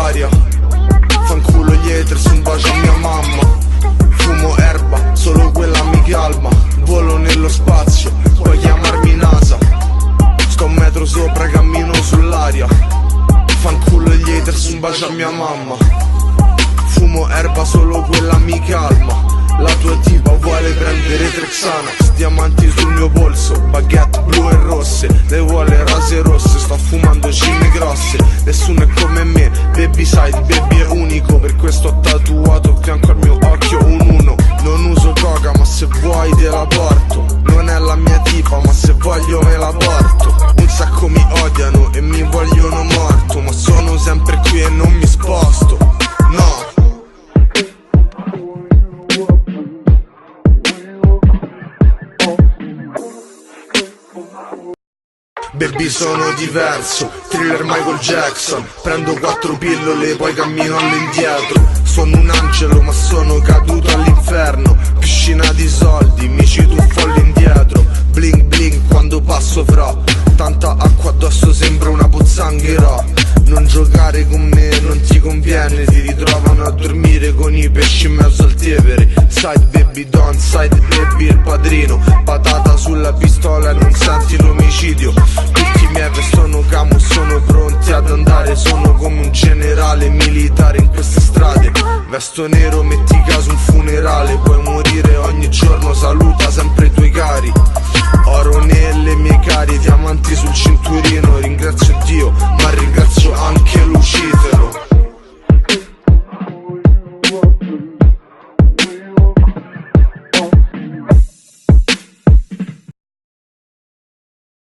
sull'aria. Fanculo gli haters, un bacio a mia mamma. Fumo erba, solo quella mi calma. Volo nello spazio, puoi chiamarmi NASA. Sto un metro sopra, cammino sull'aria. Fanculo gli haters, un bacio a mia mamma. Fumo erba, solo quella mi calma. La tua tipa vuole prendere Trexanax. Diamanti sul mio polso, baguette blu e rosse. Lei vuole rose rosse, sto fumando cime grosse. Nessuno è come me, baby side, baby è unico. Per questo ho tatuato a fianco al mio occhio un 1. Non uso coca ma se vuoi te la porto. Non è la mia tipa ma se voglio me la porto. Un sacco mi odiano e mi vogliono morto, ma sono sempre qui e non mi sposto, no. Baby sono diverso, thriller Michael Jackson. Prendo 4 pillole poi cammino all'indietro. Sono un angelo ma sono caduto all'inferno. Piscina di soldi, mi ci tuffo all'indietro. Bling bling quando passo fra. Tanta acqua addosso sembra una pozzanghera. Non giocare con me non ti conviene. Ti ritrovano a dormire con i pesci in mezzo al Tevere. Side baby don't, side baby il padrino. Patata sulla pistola e non senti l'omicidio. Tutti i miei sono camo, sono pronti ad andare. Sono come un generale militare in queste strade. Vesto nero, metti caso un funerale. Puoi morire ogni giorno, saluta sempre i tuoi cari. Oro nelle mie cari, diamanti sul cinturino. Ringrazio Dio, ma